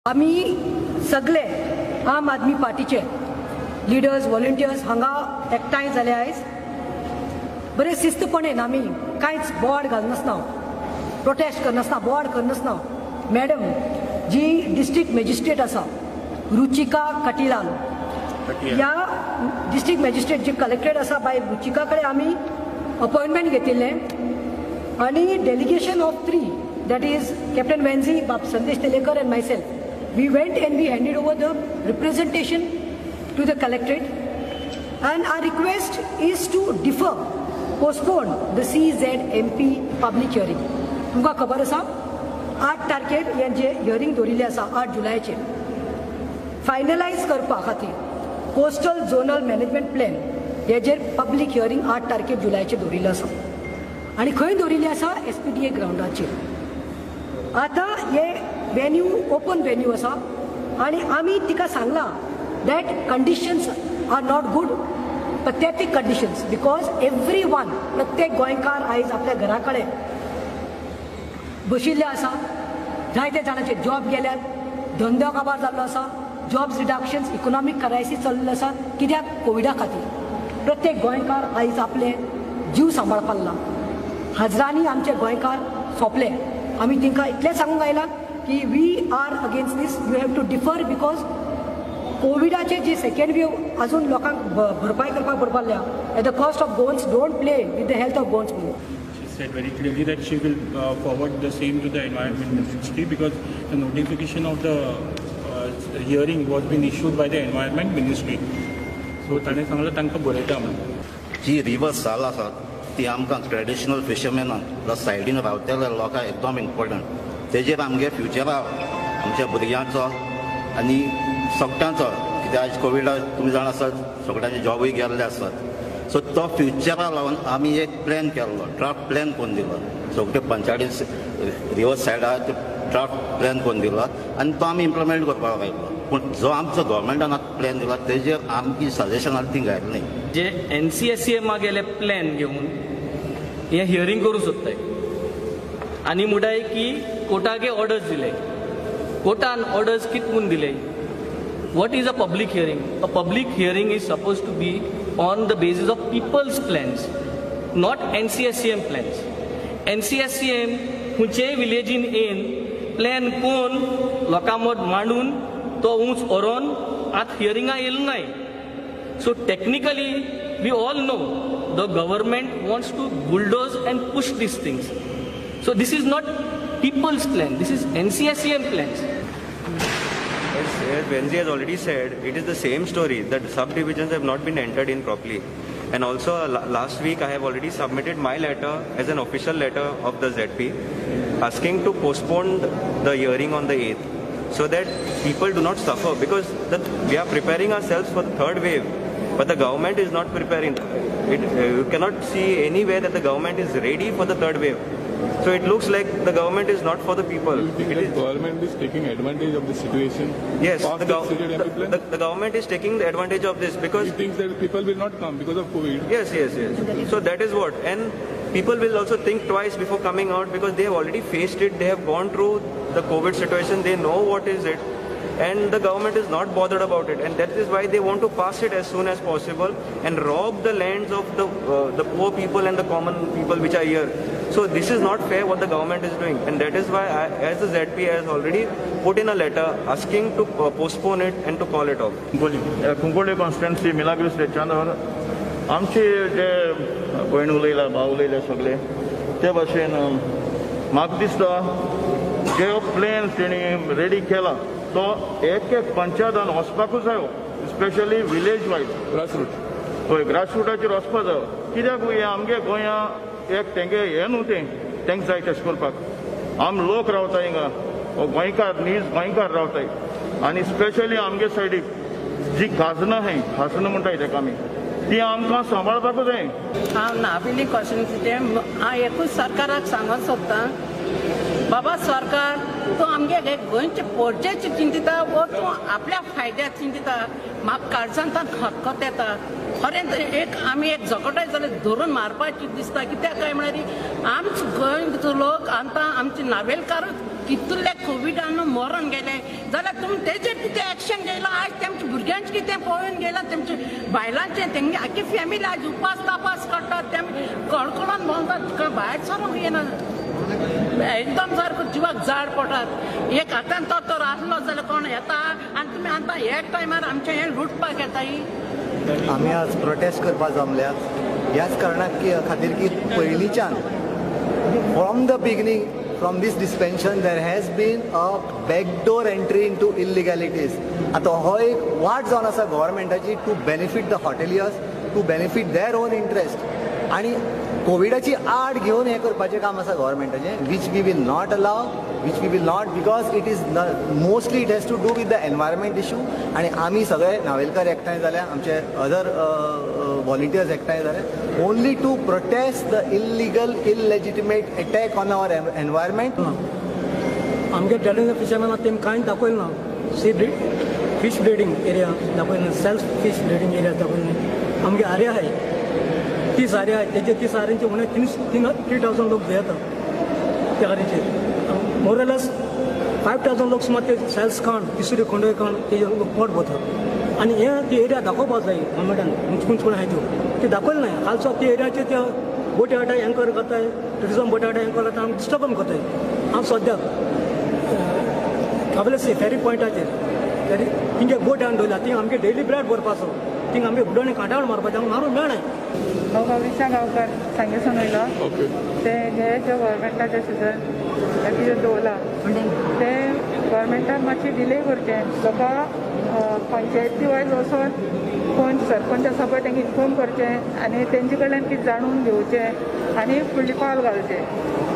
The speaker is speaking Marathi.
आमी सगळे आम आदमी पार्टीचे लिडर्स व्हॉलंटियर्स हांगा एकठांय जाले आयज बरे शिस्तपणेन आमी कांयच बोवाड घालनासतना प्रोटेस्ट करनासतना बोवाड करनासतना मॅडम जी डिस्ट्रिक्ट मॅजिस्ट्रेट आसा रुचिका कटिलाल ह्या डिस्ट्रिक्ट मॅजिस्ट्रेट जी कलेक्टेड आसा बाय रुचिका कडेन आमी अपॉइंटमेंट घेतिल्लें आनी delegation of 3 that is Captain Venzi, Sandesh Telekar and myself. We went and we handed over the representation to the collectorate, and our request is to defer, postpone the CZMP public hearing. तुमकां खबर आसा 8 तारखेर यांचे हियरिंग दवरिल्लें आसा 8 जुलायाचेर फायनलायज करपा खातीर कोस्टल झोनल मॅनेजमेंट प्लॅन हेजेर पब्लीक हियरिंग 8 तारखेर जुलायाचेर दवरिल्लें आसा आनी खंय दवरिल्लें आसा SPDA ग्राउंडाचेर. आता ये वेन्यू ओपन वेन्यू आसा आनी आमी तिका सांगला that conditions are not good pathetic conditions because everyone प्रत्येक गोंयकार आयज आपल्या घरा कडेन बशिल्ले आसा जायते जाणांचे जॉब गेल्यात धंदो काबार जाल्लो आसा जॉब्स रिडक्शन्स इकॉनॉमिक क्रायसीस चल्लेलो आसा कित्याक कोविडा खातीर प्रत्येक गोंयकार आयज आपले जीव सांबाळपाक लागला हजारांनी आमचे गोंयकार सोंपले आमी तिंका इतलें सांगूंक आयला की we are against this you have to differ because कोविडाचे जी सेकंड वेव अजून लोकांक भरपाई करपाक पडपाल्या at the cost of Goans don't play with the health of Goans. She said very clearly that she will forward the same to the environment ministry because the notification of the hearing was been issued by the environment ministry. So ताणे सांगलें तांकां बरयता म्हणून. जी रिवर्स जाल आसा ती आमकां ट्रेडिशनल फिशरमॅनांक प्लस सायडीन रावतल्या लोकांक एकदम इम्पॉर्टंट. तेजेर आमगे फ्युचराक आमच्या भुरग्यांचो आनी सोगट्यांचो कित्याक आयज कोविडाक तुमी जाण आसात सोगट्यांचे जॉबूय गेल्ले आसात सो तो फ्युचराक लागून आमी एक प्लॅन केल्लो ड्राफ्ट प्लॅन करून दिलो सोगटे पंचायती रिवर्स सायडार ड्राफ्ट प्लॅन करून दिलो आनी तो आमी इम्प्लिमेंट करपाक लायलो पूण जो आमचो गव्हर्मेंटान आतां प्लॅन दिला तेजेर आमची सजेशनां ती घायली जे NCSCM गेले प्लॅन घेवन हे हियरिंग करूं सोदताय आनी मुडाय की कोर्टागे ऑर्डर्स दिले कोर्टान ऑर्डर्स कितून दिले what is a public hearing? A public hearing is supposed to be on the basis of people's plans, not NCSCM plans. NCSCM खंयचेय विलेजीन येवन प्लॅन कोण लोकांमोद मांडून तो उंच व्हरोन आतां हियरिंगा येयलो नाय. So technically we all know the government wants to bulldoze and push these things. So this is not people's plan, this is NCSCM plans. As Venzi has already said, it is the same story that subdivisions have not been entered in properly. And also last week I have already submitted my letter as an official letter of the ZP asking to postpone the hearing on the 8th so that people do not suffer because we are preparing ourselves for the third wave but the government is not preparing. You cannot see anywhere that the government is ready for the third wave. So it looks like the government is not for the people. Do you think the government is taking advantage of the situation? Yes, the government is taking the advantage of this because he thinks that people will not come because of COVID. Yes. So that is what, and people will also think twice before coming out because they have already faced it. They have gone through the COVID situation. They know what is it, and the government is not bothered about it, and that is why they want to pass it as soon as possible and rob the lands of the poor people and the common people which are here. So this is not fair what the government is doing, and that is why as the ZP has already put in a letter asking to postpone it and to call it off. Cuncolim constituency Milagres स्टेचांवर आमचे जे भयण उलयला भाव उलयले सगळे ते भाशेन म्हाका दिसता जे प्लॅन तेणी रेडी केला तो एक पंचायतान वचपाकूच जायो स्पेशली विलेज वायज ग्रासरूट हय ग्रासरूटाचेर वचपा जायो कित्याक हे आमगे गोंया एक तेंगे हें न्हू तेंक जाय तशें करपाक आम लोक रावताय हिंगा गोंयकार नीज गोंयकार रावताय आनी स्पेशली आमगे सायडीक जी खाजनां हाय खाजनां म्हणटाय तेका आमी ती आमकां सांबाळपाकूच जाय. हांव नाबिली कॉन्स्टिट्युएन्सीचे हांव एकूच सरकाराक सांगूंक सोदतां बाबा सरकार तूं आमगे गोंयचे पोरचेच चिंतिता वो तूं आपल्या फायद्याक चिंतिता म्हाका काळजांतल्यान खतखत येता खरेंच एक आमी एक झगडाय जाल्यार धरून मारपाची दिसता कित्याक काय म्हळ्यार आमचे गोंयचो लोक आतां आमचे नावेलकार कितले कोविडान मरण गेले जाल्यार तुमी तेजेर कितें एक्शन घेयलां आयज तेमच्या भुरग्यांचें कितें पळोवन गेलां तेमच्या बायलांचें तेंगे आख्खी फॅमिली आयज उपास तापास करतात तेमी कळकळोन भोंवतात तुका भायर सरूंक येना एकदम सारको जिवाक जाड पडटात एक हातान तो आसलो जाल्यार कोण येता आनी तुमी आतां एक टायमार आमचें हें लुटपाक येताय आमी आज प्रोटेस्ट करपाक जमल्यात ह्याच कारणाक खातीर की पयलींच्यान from the beginning from this dispensation there has been a backdoor entry into illegalities आतां हो एक वाट जावन आसा गव्हर्मेंटाची to benefit the hoteliers to benefit their own interest आनी कोविडाची आड घेवन हें करपाचें काम आसा गव्हर्मेंटाचें which we will not allow which we will not because it is mostly it has to do with the environment issue आनी आमी सगळे नावेलकार एकठांय जाल्या आमचे अदर व्हॉलिंटियर्स एकठांय जाले only to protest the illegal illegitimate attack on our environment आमगे ट्रेडिशनल फिशरमॅनाक तेमी कांय दाखयलें ना फीश ब्रिडींग एरिया दाखयलें सेल्फ फीश ब्रिडींग एरिया दाखयलें आमगे आर्या आहाय 30 आर्या आहाय तेजे 30 आर्यांचे म्हणे 3,000 लोक भियेतात त्या आर्याचेर मोरलेस 5,000 लोक सुमार ते सेल्स खाण तिसरी खोंडोय खाण तेजे लोक पोट भरतात आनी हे ती एरिया दाखोवपाक जाय गव्हर्मेंटान खंयच कोण आहाय त्यो ते दाखयलें नाय हालसो ते एरियाचे त्या बोटी हाटा एंकर करताय ट्युरिजम बोटी हाटा एंकर करता आमी डिस्टर्बन करताय हांव सद्याक काबलेसी फेरी पॉयंटाचेर तरी तिंगे बोट हाडून दवरला थिंग आमगे डेली ब्रेड भरपाचो थिंग आमगे उडोणी कांटाळ मारपाचें आमकां मारूंक मेळनाय हांव गौरीशा गांवकार सांगेसून वयलो ते हे जे गव्हर्मेंटाचे सिजन कितें दवरला ते गव्हर्मेंटान मातशें डिले करचें लोकांक पंचायती वायज वचोन कोण सरपंच आसा पळय तांकां इन्फॉर्म करचें आनी तेंचे कडल्यान कितें जाणून घेवचें आनी फुडली पावल घालचें